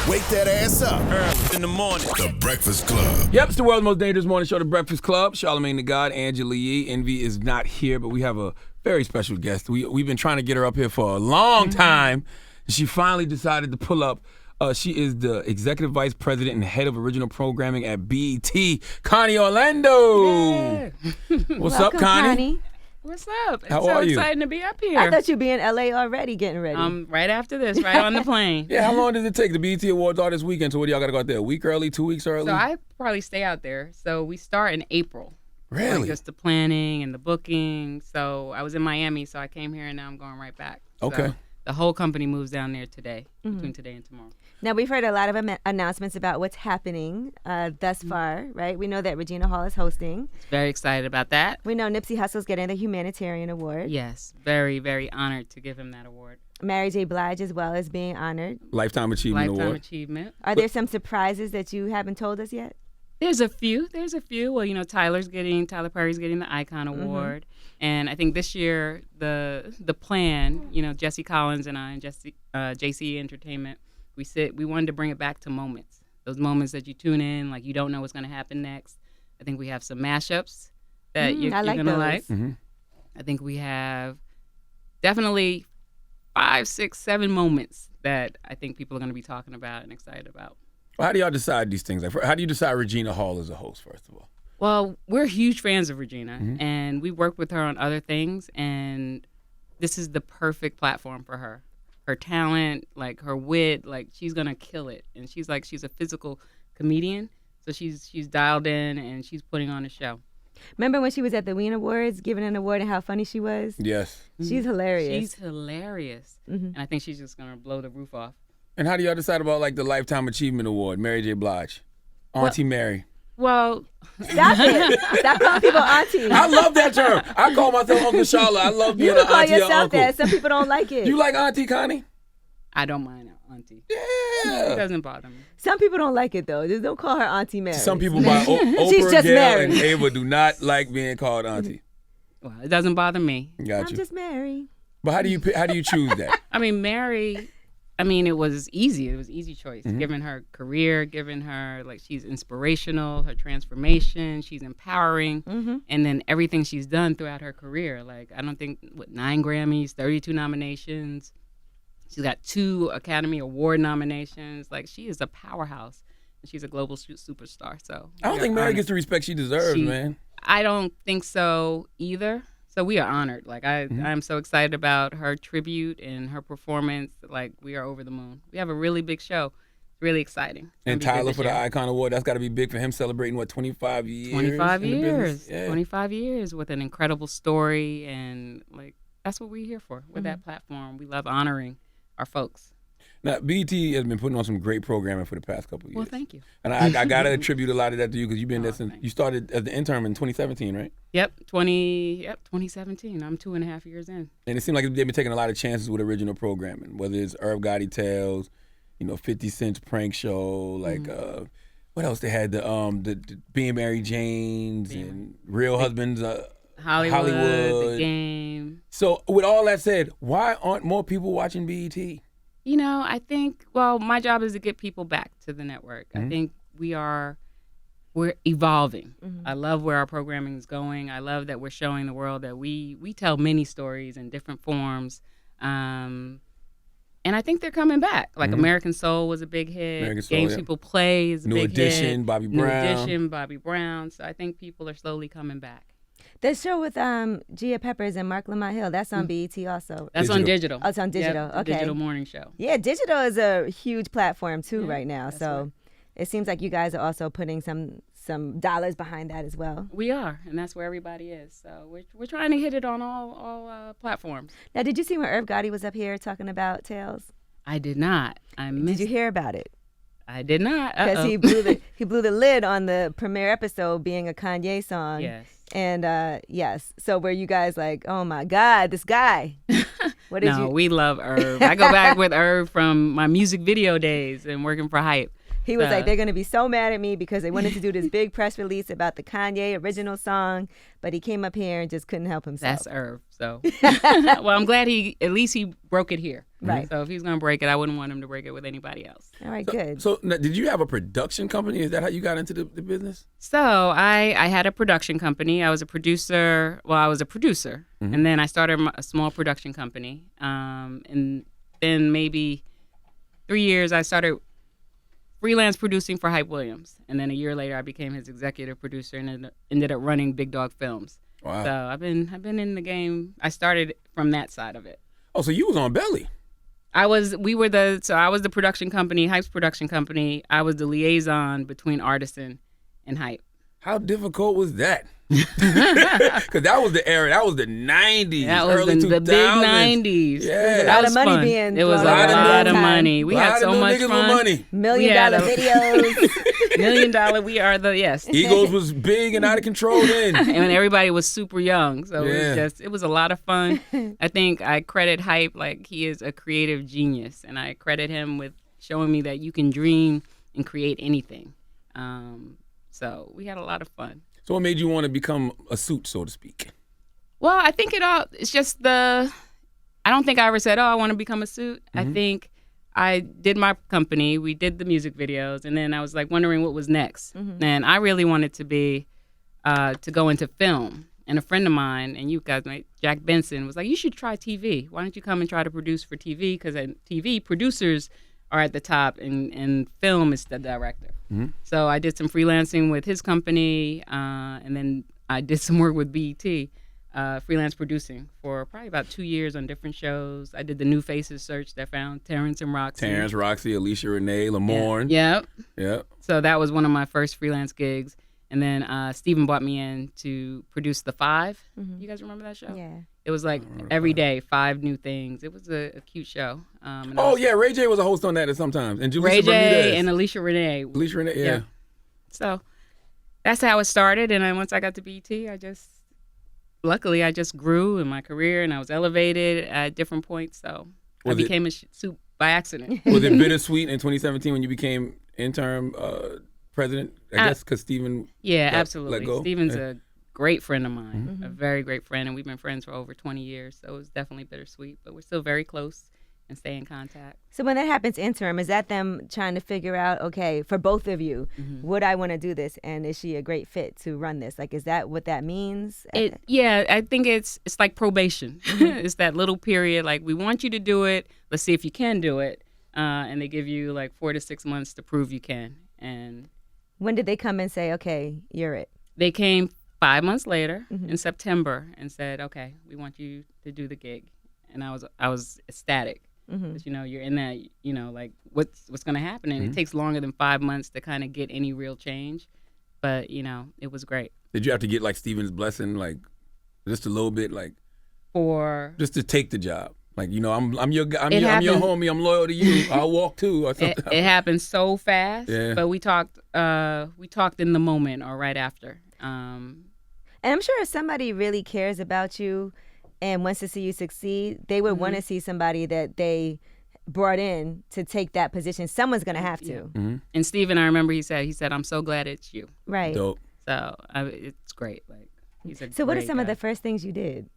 Wake that ass up. Early in the morning. The Breakfast Club. Yep, it's the world's most dangerous morning show, The Breakfast Club. Charlamagne the God, Angela Yee. Envy is not here, but we have a very special guest. We've been trying to get her up here for a long time. She finally decided to pull up. She is the Executive Vice President and Head of Original Programming at BET, Connie Orlando. Yeah. What's up, Connie? What's up? How it's so are you? exciting to be up here. I thought you'd be in LA already getting ready. Right after this, right on the plane. Yeah, how long does it take? The BET Awards are this weekend, so what do y'all got to go out there? A week early, 2 weeks early? So I probably stay out there. So we start in April. Really? Like just the planning and the booking. So I was in Miami, so I came here and now I'm going right back. Okay. So the whole company moves down there today, between today and tomorrow. Now, we've heard a lot of announcements about what's happening thus far, right? We know that Regina Hall is hosting. Very excited about that. We know Nipsey Hussle's getting the Humanitarian Award. Yes, very, very honored to give him that award. Mary J. Blige as well is being honored. Lifetime Achievement Lifetime Award. achievement. Are there some surprises that you haven't told us yet? There's a few. Well, you know, Tyler Perry's getting the Icon Award. And I think this year, the plan, you know, Jesse Collins and I and JC Entertainment, we wanted to bring it back to moments. Those moments that you tune in, like you don't know what's going to happen next. I think we have some mashups that you're going to like. I think we have definitely 5, 6, 7 moments that I think people are going to be talking about and excited about. Well, how do y'all decide these things? Like, how do you decide Regina Hall is a host, first of all? Well, we're huge fans of Regina, and we worked with her on other things, and this is the perfect platform for her. Her talent, like her wit, like she's gonna kill it, and she's a physical comedian, so she's dialed in and she's putting on a show. Remember when she was at the Ween Awards giving an award and how funny she was? Yes. She's hilarious. She's hilarious, and I think she's just gonna blow the roof off. And how do y'all decide about like the Lifetime Achievement Award, Mary J. Blige, Auntie Mary? Well, Stop it. Stop calling people auntie. I love that term. I call myself Uncle Charlotte. I love being You an can call auntie or yourself uncle. that. Some people don't like it. You like Auntie, Connie? I don't mind auntie. It Yeah. doesn't bother me. Some people don't like it, though. Just don't call her Auntie Mary. Some people by She's Oprah, just Gail, Mary. and Ava do not like being called Auntie. Well, it doesn't bother me. Got I'm you. just Mary. But how do you choose that? I mean, Mary, it was easy. It was easy choice. Given her career, given her, like, she's inspirational, her transformation, she's empowering, and then everything she's done throughout her career. Like, I don't think, 9 Grammys, 32 nominations. She's got 2 Academy Award nominations. Like, she is a powerhouse. And she's a global superstar. So I don't think Mary gets the respect she deserves, man. I don't think so either. So we are honored. Like I'm so excited about her tribute and her performance. Like we are over the moon. We have a really big show. It's really exciting. And Tyler for the Icon Award, that's got to be big for him celebrating, 25 years? 25 in the years. business? Yeah. 25 years with an incredible story. And like that's what we're here for with that platform. We love honoring our folks. Now, BET has been putting on some great programming for the past couple of years. Well, thank you. And I got to attribute a lot of that to you because you've been there since thanks. you started as the intern in 2017, right? Yep, 2017. I'm 2.5 years in. And it seemed like they've been taking a lot of chances with original programming, whether it's Irv Gotti Tales, 50 Cent's prank show, like what else they had, the Being Mary Janes and Real Husbands, Hollywood, The Game. So with all that said, why aren't more people watching BET? I think, my job is to get people back to the network. I think we're evolving. I love where our programming is going. I love that we're showing the world that we tell many stories in different forms. And I think they're coming back. Like American Soul was a big hit. American Soul, Games People Play is a New big Edition, hit. Bobby New Brown. Edition, Bobby Brown. So I think people are slowly coming back. The show with Gia Peppers and Mark Lamont Hill, that's on BET also. That's on digital. Oh, it's on digital. Yep, okay. Digital morning show. Yeah, digital is a huge platform too right now. that's So right. it seems like you guys are also putting some dollars behind that as well. We are, and that's where everybody is. So we're trying to hit it on all platforms. Now, did you see when Irv Gotti was up here talking about Tales? I did not. Did you hear about it? I did not. Because he blew the lid on the premiere episode being a Kanye song. Yes. And yes, so were you guys like, oh my God, this guy? What did No, we love Irv. I go back with Irv from my music video days and working for Hype. He was like, they're going to be so mad at me because they wanted to do this big press release about the Kanye original song, but he came up here and just couldn't help himself. That's Irv. So, well, I'm glad at least he broke it here. Right. So if he's going to break it, I wouldn't want him to break it with anybody else. All right, good. So now, did you have a production company? Is that how you got into the business? So I had a production company. I was a producer. Well, I was a producer. And then I started a small production company. And then maybe 3 years, I started freelance producing for Hype Williams. And then a year later, I became his executive producer and ended up running Big Dog Films. Wow. So I've been in the game. I started from that side of it. Oh, so you was on Belly. I was the production company, Hype's production company. I was the liaison between Artisan and Hype. How difficult was that? Because that was the era. That was the 90s, That was early 2000s. the big 90s. Yeah. A lot was of money fun. being It was a thrown around lot of time. money. We had so much niggas fun. with money. $1 million videos. $1 million. We are the yes. Egos was big and out of control then. And everybody was super young, so Yeah. it was a lot of fun. I think I credit Hype like he is a creative genius, and I credit him with showing me that you can dream and create anything. So we had a lot of fun. So what made you want to become a suit, so to speak? Well, I think it's just I don't think I ever said, I want to become a suit. I think I did my company, we did the music videos, and then I was like wondering what was next. And I really wanted to be, to go into film. And a friend of mine, and you guys, Jack Benson, was like, you should try TV. Why don't you come and try to produce for TV? Because at TV, producers are at the top, and film is the director. So I did some freelancing with his company, and then I did some work with BET, freelance producing for probably about 2 years on different shows. I did the New Faces search that found Terrence and Roxy. Terrence, Roxy, Alicia Renee, Lamorne. Yep. Yep. So that was one of my first freelance gigs. And then Steven brought me in to produce The Five. You guys remember that show? Yeah. It was like every day, 5 new things. It was a cute show. Yeah, Ray J was a host on that at sometimes. And Julissa Ray J Bermudez. and Alicia Renee. Alicia Renee, yeah. So that's how it started. And then once I got to BET, luckily I just grew in my career and I was elevated at different points. So I became a suit by accident. Was it bittersweet in 2017 when you became interim president? I guess because Steven absolutely. let go? Steven's a great friend of mine, a very great friend, and we've been friends for over 20 years. So it was definitely bittersweet, but we're still very close and stay in contact. So when that happens interim, is that them trying to figure out, okay, for both of you, would I want to do this, and is she a great fit to run this? Like, is that what that means? I think it's like probation. It's that little period, like, we want you to do it. Let's see if you can do it. And they give you like 4 to 6 months to prove you can. And when did they come and say, okay, you're it? They came 5 months later in September and said, okay, we want you to do the gig. And I was ecstatic. Because, you're in that, like, what's going to happen? And it takes longer than 5 months to kind of get any real change. But, it was great. Did you have to get, like, Steven's blessing, like, just a little bit, like, just to take the job? Like, I'm your homie, I'm loyal to you, I'll walk too, or something. It happened so fast, yeah. But we talked in the moment or right after. And I'm sure if somebody really cares about you and wants to see you succeed, they would want to see somebody that they brought in to take that position. Someone's going to have to. And Steven, I remember he said, I'm so glad it's you. Right. Dope. So it's great. Like, he's a So what are great some of guy. the first things you did?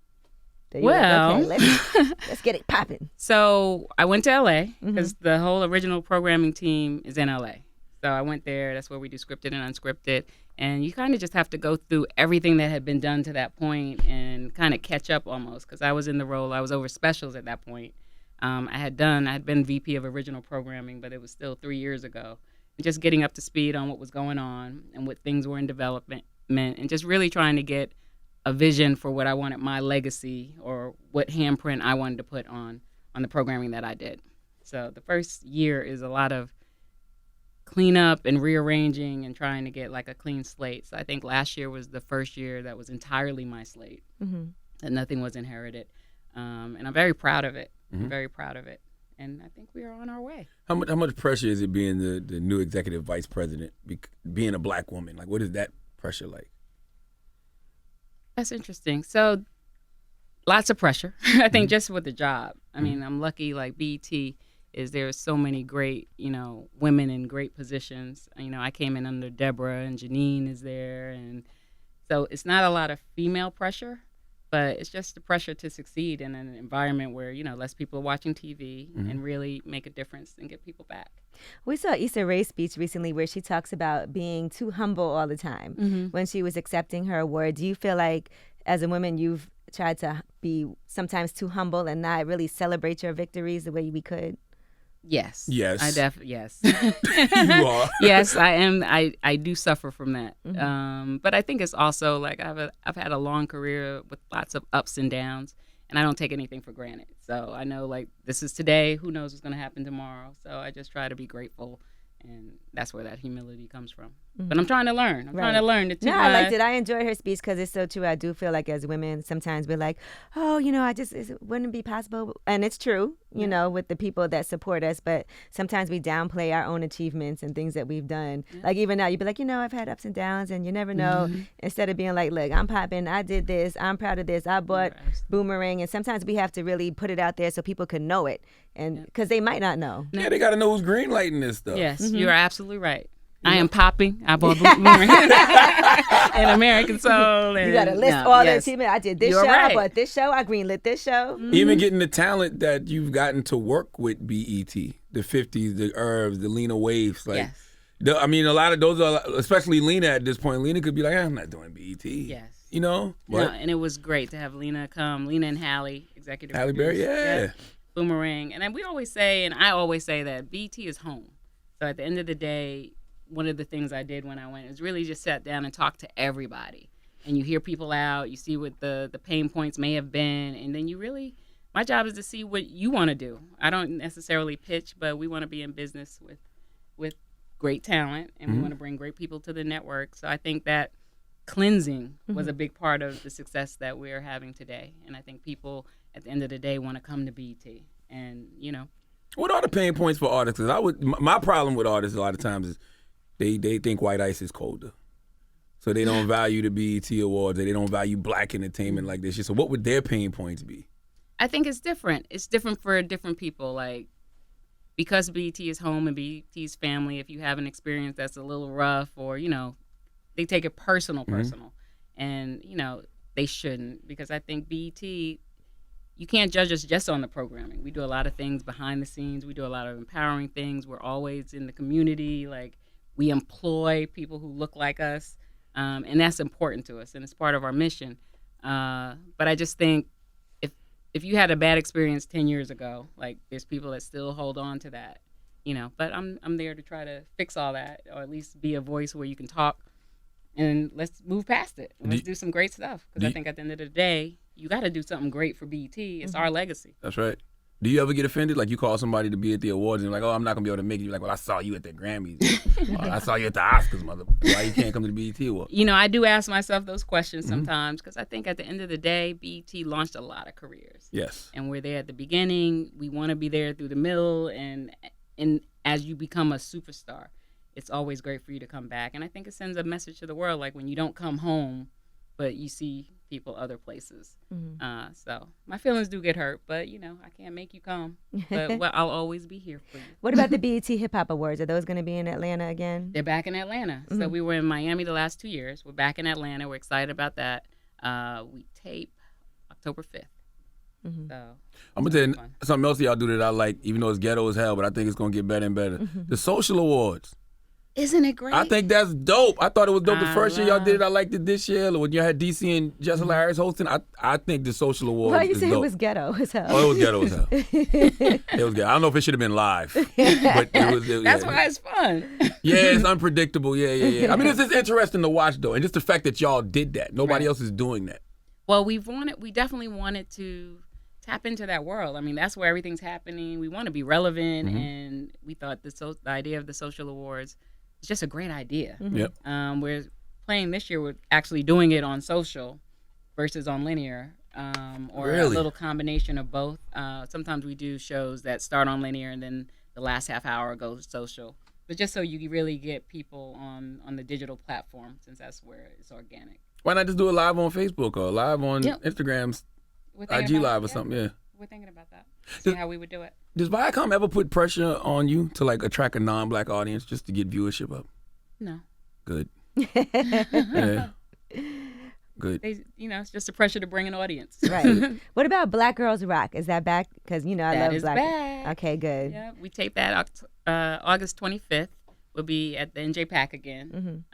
That you Well, were like, okay, let's get it popping. So I went to LA because the whole original programming team is in LA. So I went there. That's where we do scripted and unscripted. And you kind of just have to go through everything that had been done to that point and kind of catch up almost, because I was in the role. I was over specials at that point. I had been VP of original programming, but it was still 3 years ago. And just getting up to speed on what was going on and what things were in development, and just really trying to get a vision for what I wanted my legacy or what handprint I wanted to put on the programming that I did. So the first year is a lot of cleanup and rearranging and trying to get like a clean slate. So I think last year was the first year that was entirely my slate, that nothing was inherited. And I'm very proud of it. I'm very proud of it. And I think we are on our way. How much pressure is it being the new executive vice president, being a black woman? Like, what is that pressure like? That's interesting. So lots of pressure. I think just with the job. I mean, I'm lucky, like BET is there's so many great, women in great positions. I came in under Deborah, and Janine is there, and so it's not a lot of female pressure, but it's just the pressure to succeed in an environment where, less people are watching TV and really make a difference and get people back. We saw Issa Rae's speech recently where she talks about being too humble all the time when she was accepting her award. Do you feel like as a woman you've tried to be sometimes too humble and not really celebrate your victories the way we could? Yes. Yes. I definitely, yes. You are. Yes, I am. I do suffer from that. But I think it's also like I've had a long career with lots of ups and downs, and I don't take anything for granted. So I know, like, this is today. Who knows what's going to happen tomorrow? So I just try to be grateful, and that's where that humility comes from. But I'm trying to learn. I'm trying to learn. I liked it. I enjoyed her speech because it's so true. I do feel like as women, sometimes we're like, oh, it wouldn't be possible. And it's true, with the people that support us. But sometimes we downplay our own achievements and things that we've done. Yeah. Like even now, you'd be like, I've had ups and downs and you never know. Instead of being like, look, I'm popping. I did this. I'm proud of this. I bought Boomerang. And sometimes we have to really put it out there so people can know it. And because they might not know. Yeah, they got to know who's green lighting this stuff. Yes, you're absolutely right. I am popping. I bought Boomerang and American Soul. And, you got to list all the achievements. I did this show. Right. I bought this show. I greenlit this show. Even getting the talent that you've gotten to work with BET, the 50s, the Irvs, the Lena Waves. Like, a lot of those are, especially Lena at this point. Lena could be like, I'm not doing BET. Yes. But, and it was great to have Lena come. Lena and Hallie, executive Halle Berry, yeah. Boomerang. And then we always say, and I always say that BET is home. So at the end of the day, one of the things I did when I went is really just sat down and talked to everybody. And you hear people out, you see what the pain points may have been, and then my job is to see what you want to do. I don't necessarily pitch, but we want to be in business with great talent, and we want to bring great people to the network. So I think that cleansing was a big part of the success that we're having today. And I think people, at the end of the day, want to come to BET. And, What are the pain points for artists? 'Cause my problem with artists a lot of times is they think white ice is colder. So they don't value the BET Awards. They don't value black entertainment like this. So what would their pain points be? I think it's different. It's different for different people. Like, because BET is home and BET's family, if you have an experience that's a little rough or, they take it personal. And, they shouldn't. Because I think BET, you can't judge us just on the programming. We do a lot of things behind the scenes. We do a lot of empowering things. We're always in the community. Like, we employ people who look like us, and that's important to us, and it's part of our mission. But I just think if you had a bad experience 10 years ago, like, there's people that still hold on to that, But I'm there to try to fix all that, or at least be a voice where you can talk, and let's move past it. Let's do some great stuff, because I think at the end of the day, you got to do something great for BET. It's our legacy. That's right. Do you ever get offended? Like, you call somebody to be at the awards and you're like, oh, I'm not going to be able to make it. You're like, well, I saw you at the Grammys. I saw you at the Oscars, mother. Why you can't come to the BET Awards? I do ask myself those questions sometimes, because I think at the end of the day, BET launched a lot of careers. Yes. And we're there at the beginning. We want to be there through the middle. And as you become a superstar, it's always great for you to come back. And I think it sends a message to the world, like when you don't come home, but you see people other places. So my feelings do get hurt, but I can't make you come. But I'll always be here for you. What about the BET Hip Hop Awards? Are those going to be in Atlanta again? They're back in Atlanta. So we were in Miami the last 2 years. We're back in Atlanta. We're excited about that. We tape October 5th. So I'm gonna tell you something else y'all do that I like, even though it's ghetto as hell, but I think it's gonna get better and better. The social awards. Isn't it great? I think that's dope. I thought it was dope the first year y'all did it. I liked it this year. When you had DC and Jessica Harris hosting, I think the social awards Why you is say dope. it was ghetto as hell? Oh, it was ghetto as hell. It was ghetto. I don't know if it should have been live. But That's why it's fun. Yeah, it's unpredictable. Yeah. I mean, it's just interesting to watch, though. And just the fact that y'all did that. Nobody else is doing that. Well, we definitely wanted to tap into that world. I mean, that's where everything's happening. We want to be relevant, and we thought the idea of the social awards is just a great idea. Yep. We're playing this year with actually doing it on social versus on linear, or a little combination of both. Sometimes we do shows that start on linear and then the last half hour goes social. But just so you really get people on the digital platform, since that's where it's organic. Why not just do it live on Facebook or live on Instagram's IG Live or something? Yeah. We're thinking about that. See how we would do it. Does Viacom ever put pressure on you to like attract a non-black audience just to get viewership up? No. Good. Yeah. Good. It's just a pressure to bring an audience. Right. What about Black Girls Rock? Is that back? Because I That love is Black. back. Okay, good. Yeah, we taped that August 25th. We'll be at the NJ Pack again.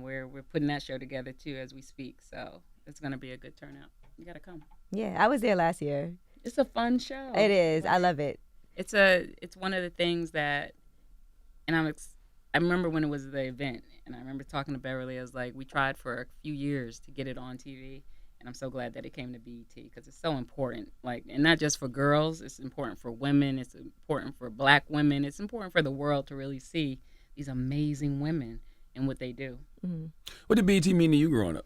We're putting that show together too as we speak. So it's gonna be a good turnout. You gotta come. Yeah, I was there last year. It's a fun show. It is. I love it. It's one of the things that, and I remember when it was the event, and I remember talking to Beverly. I was like, we tried for a few years to get it on TV, and I'm so glad that it came to BET because it's so important. Like, and not just for girls, it's important for women. It's important for Black women. It's important for the world to really see these amazing women and what they do. Mm-hmm. What did BET mean to you growing up?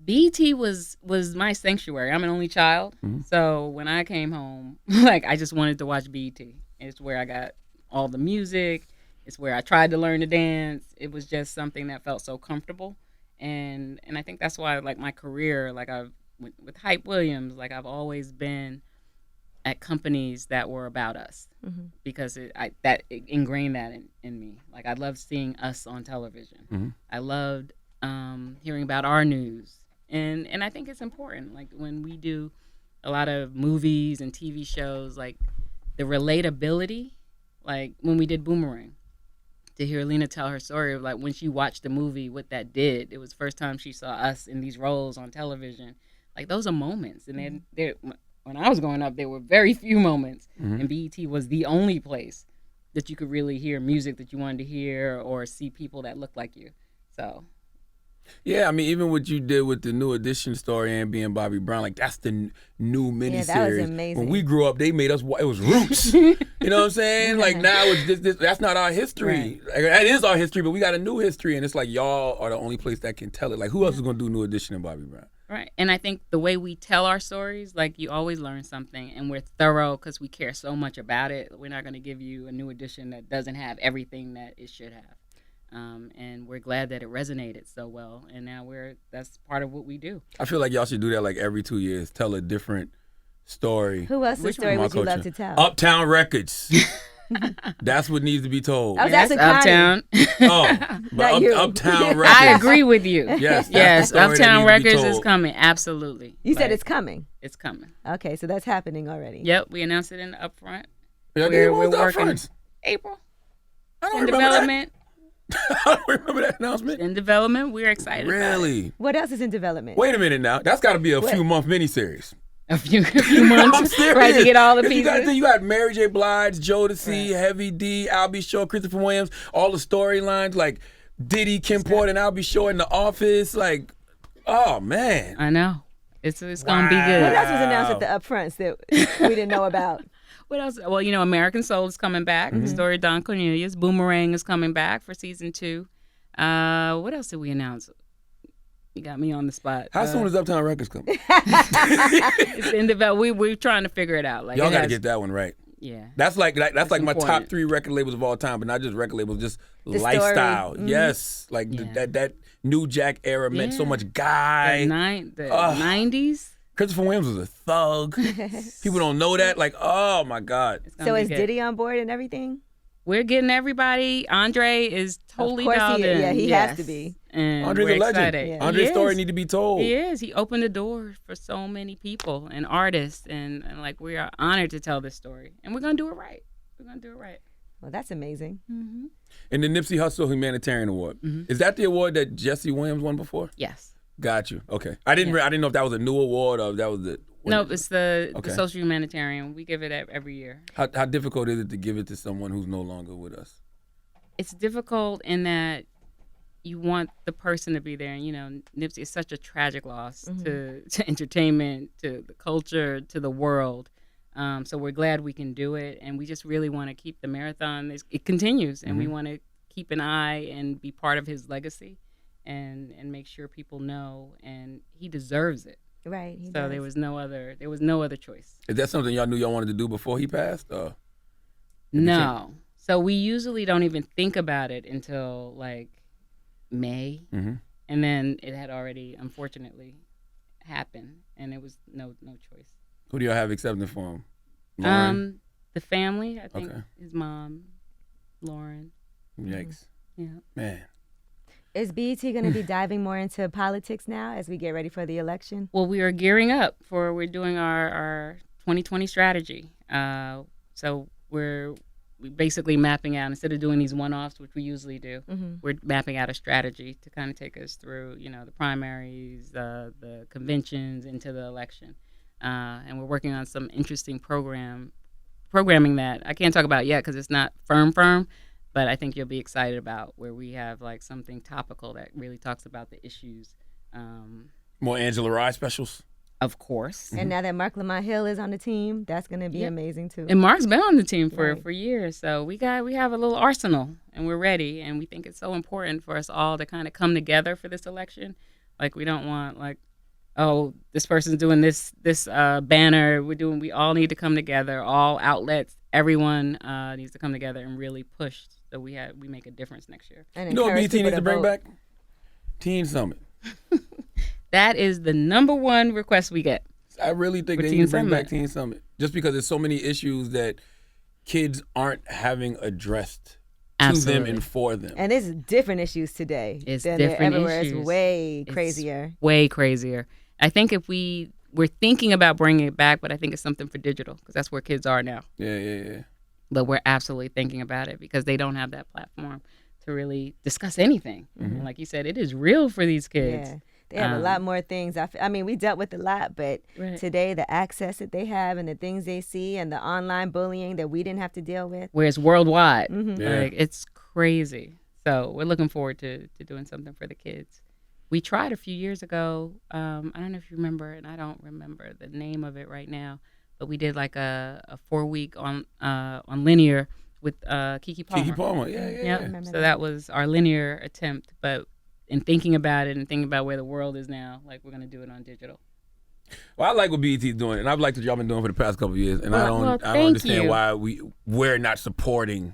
BET was my sanctuary. I'm an only child, so when I came home, like I just wanted to watch BET. It's where I got all the music. It's where I tried to learn to dance. It was just something that felt so comfortable, and I think that's why, like my career, like with Hype Williams, like I've always been at companies that were about us because it ingrained that in me. Like I loved seeing us on television. I loved hearing about our news. And I think it's important, like when we do a lot of movies and TV shows, like the relatability, like when we did Boomerang, to hear Lena tell her story of like when she watched the movie, what that did. It was the first time she saw us in these roles on television. Like those are moments. And when I was growing up, there were very few moments. And BET was the only place that you could really hear music that you wanted to hear or see people that looked like you. So... Yeah, I mean, even what you did with the New Edition story and being Bobby Brown, like that's the new miniseries. Yeah, that was amazing. When we grew up, they made us. It was Roots. You know what I'm saying? Like now, it's this. That's not our history. Right. Like, that is our history, but we got a new history, and it's like y'all are the only place that can tell it. Like who else is gonna do New Edition and Bobby Brown? Right, and I think the way we tell our stories, like you always learn something, and we're thorough because we care so much about it. We're not gonna give you a New Edition that doesn't have everything that it should have. And we're glad that it resonated so well, and now that's part of what we do. I feel like y'all should do that like every 2 years. Tell a different story. Who else's story would you love to tell? Uptown Records. That's what needs to be told. I was asking Uptown. But you. Uptown Records. I agree with you. Yes, yes. that's the story that Uptown needs to be Records told. is coming. Absolutely. You said it's coming. It's coming. Okay, so that's happening already. Yep, we announced it in the upfront. Yeah, We're what was the working. upfronts? April. I don't In remember development. that. I don't remember that announcement. In development. We're excited. About it. Really? What else is in development? Wait a minute now. That's got to be a few month miniseries. A few months. I'm serious. Right, to get all the If pieces. you got Mary J. Blige, Jodeci, Heavy D, Albie Shaw, Christopher Williams, all the storylines like Diddy, Kim Porter, and Albie Shaw in The Office. Like, oh man. I know. It's gonna be good. What else was announced at the upfronts that we didn't know about? What else? Well, American Soul is coming back. The story of Don Cornelius. Boomerang is coming back for season 2. What else did we announce? You got me on the spot. How soon is Uptown Records coming? It's in development. We're trying to figure it out. Like Y'all got to get that one right. Yeah. That's like my important. top 3 record labels of all time, but not just record labels, just The lifestyle. story. Yes, like that New Jack era meant so much guy. The 90s. Christopher Williams was a thug. People don't know that. Like, oh my God. So is Diddy on board and everything? We're getting everybody. Andre is totally Of course dialed he is. in. Yeah, he has to be. And Andre's we're a legend. excited. Yeah. Andre's He story is. need to be told. He is. He opened the door for so many people and artists, and like we are honored to tell this story, and we're gonna do it right. We're gonna do it right. Well, that's amazing. Mm-hmm. And the Nipsey Hussle Humanitarian Award. Is that the award that Jesse Williams won before? Yes. Got you. Okay. I didn't know if that was a new award or if that was the. No, it's the Okay. social humanitarian. We give it every year. How difficult is it to give it to someone who's no longer with us? It's difficult in that you want the person to be there. And, Nipsey is such a tragic loss to entertainment, to the culture, to the world. So we're glad we can do it. And we just really want to keep the marathon. It continues. And we want to keep an eye and be part of his legacy and make sure people know. And he deserves it. Right. He So does. there was no other choice. Is that something y'all knew y'all wanted to do before he passed? Or? No. So we usually don't even think about it until like May. And then it had already, unfortunately, happened. And it was no choice. Who do y'all have accepting for him? Lauren? The family. I think Okay. his mom, Lauren. Yikes. Yeah. Man. Is BET going to be diving more into politics now as we get ready for the election? Well, we are gearing up we're doing our 2020 strategy. So we're basically mapping out, instead of doing these one-offs, which we usually do, we're mapping out a strategy to kind of take us through, the primaries, the conventions, into the election. And we're working on some interesting programming that I can't talk about yet because it's not firm, but I think you'll be excited about, where we have like something topical that really talks about the issues. More Angela Rye specials? Of course. And now that Mark Lamont Hill is on the team, that's going to be amazing too. And Mark's been on the team for Right. years, so we have a little arsenal, and we're ready. And we think it's so important for us all to kind of come together for this election. Like, we don't want this person's doing this banner. We all need to come together. All outlets, everyone needs to come together and really push, so we make a difference next year. And You know what encourage BT people needs to bring vote. back? Teen Summit. That is the number one request we get. I really think For they Teen need to bring Summit. back Teen Summit. Just because there's so many issues that kids aren't having addressed to them Absolutely. and for them. And there's different issues today It's than there different ever were. issues. It's way It's crazier. Way crazier. I think if we're thinking about bringing it back, but I think it's something for digital, because that's where kids are now. Yeah. But we're absolutely thinking about it because they don't have that platform to really discuss anything. And like you said, it is real for these kids. Yeah. They have a lot more things. I mean, we dealt with a lot, but Right. today the access that they have and the things they see and the online bullying that we didn't have to deal with. Where it's worldwide. Yeah. Like, it's crazy. So we're looking forward to doing something for the kids. We tried a few years ago. I don't know if you remember, and I don't remember the name of it right now, but we did like a 4-week on linear with Keke Palmer. Keke Palmer, yeah. Yep. remember So that was our linear attempt, but in thinking about it and thinking about where the world is now, like, we're gonna do it on digital. Well, I like what BET's doing, and I've liked what y'all been doing for the past couple of years, and I Well, don't thank understand you. why we're not supporting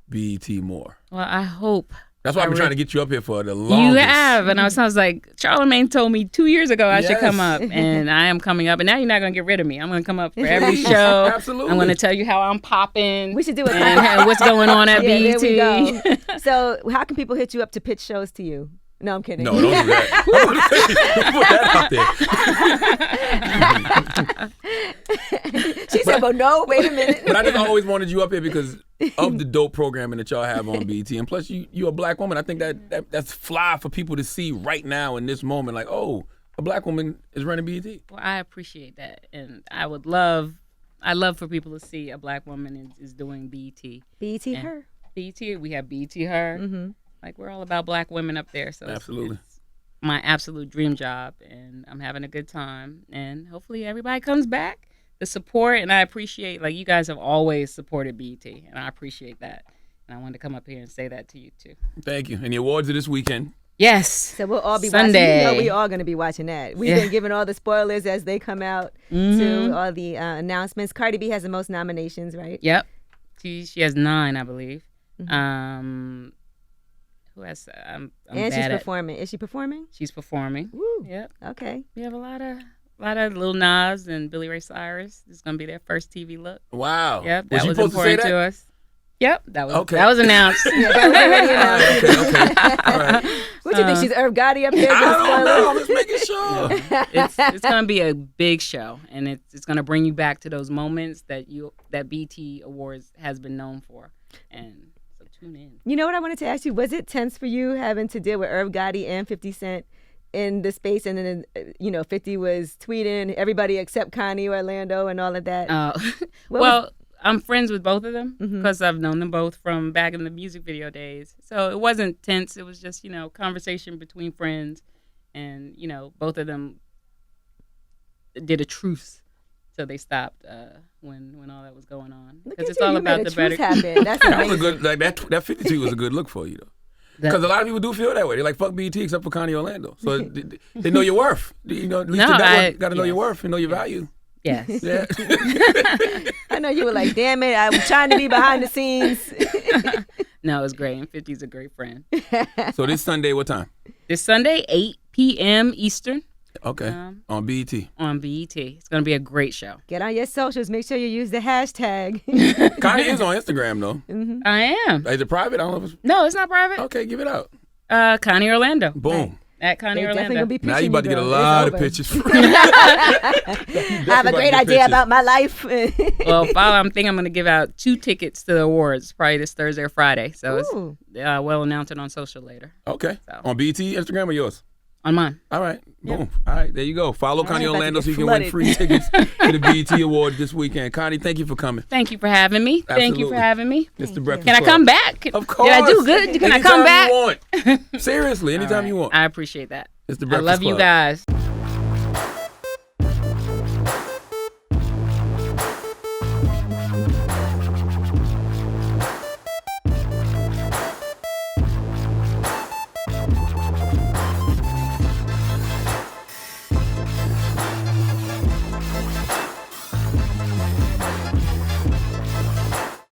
BET more. Well, I hope. That's why I've been I trying to really- get you up here for the longest. You have, and I was like, Charlamagne told me 2 years ago I should come Yes. up, and I am coming up, and now you're not gonna get rid of me. I'm gonna come up for every show. Absolutely. I'm gonna tell you how I'm popping. We should do it. and what's going on at Yeah, BET. there we go. So how can people hit you up to pitch shows to you? No, I'm kidding. No, don't do that. Don't put that out there. She said, "Well, no, wait a minute." But I just always wanted you up here because of the dope programming that y'all have on BET, and plus you're a black woman. I think that's fly for people to see right now in this moment. Like, oh, a black woman is running BET. Well, I appreciate that, and I love for people to see a black woman is doing BET. BET Yeah. her. BET, we have BET her. Mm-hmm. Like, we're all about black women up there. So Absolutely. it's my absolute dream job, and I'm having a good time. And hopefully everybody comes back. The support, and I appreciate, like, you guys have always supported BET, and I appreciate that. And I wanted to come up here and say that to you too. Thank you. And the awards are this weekend. Yes. So we'll all be Sunday. watching. You know, we all going to be watching that. We've been giving all the spoilers as they come out to all the announcements. Cardi B has the most nominations, right? Yep. She has 9, I believe. Mm-hmm. Who has? I'm And she's bad at- performing. Is she performing? She's performing. Woo. Yep. Okay. We have a lot of Lil Nas and Billy Ray Cyrus. This is gonna be their first TV look. Wow. Yep, Was that you was supposed to say important to that? us. Yep, that was Okay. that was announced. Okay. All right. What do you think? She's Irv Gotti up here? I giving don't spoilers? know. I'm just making sure. It's gonna be a big show, and it's gonna bring you back to those moments that BT Awards has been known for, and so tune in. You know what I wanted to ask you? Was it tense for you having to deal with Irv Gotti and 50 Cent in the space, and then 50 was tweeting everybody except Connie, Orlando, and all of that? What Well, I'm friends with both of them because I've known them both from back in the music video days. So it wasn't tense. It was just, conversation between friends. And, both of them did a truce. So they stopped when all that was going on. Look Because at it's you. all You about made a the better. truce happen. That's That was a amazing. good, that 52 was a good look for you, though. Because a lot of people do feel that way. They're like, fuck BET except for Connie Orlando. So they know your worth. At least No, the network got to know yes. your worth and know your value. Yes. Yeah. I know you were like, damn it, I'm trying to be behind the scenes. No, it's great. And 50's a great friend. So this Sunday, what time? This Sunday, 8 p.m. Eastern. Okay. On BET. On BET. It's going to be a great show. Get on your socials. Make sure you use the hashtag. Connie is on Instagram, though. I am. Is it private? I don't know if it's... No, it's not private. Okay, give it out. Connie Orlando. Boom. At Connie They definitely Orlando. gonna be Now you pitching about to you, get a girl. lot It's of over. pictures. I have a great idea about my life. Well, I think I'm going to give out 2 tickets to the awards, probably this Thursday or Friday. So Ooh. we'll announce it on social later. Okay. So. On BET, Instagram, or yours? On mine. All right. Boom. All right. There you go. Follow Connie about to Orlando get so you can win flooded. free tickets to the BET Awards this weekend. Connie, thank you for coming. Thank you for having me. Thank you for Absolutely. having me. It's the Breakfast Can I Club. come back? Of course. Did I do good? Can I come Anytime back? you want. Seriously, anytime you want. I appreciate that. It's the I Breakfast love you Club. guys.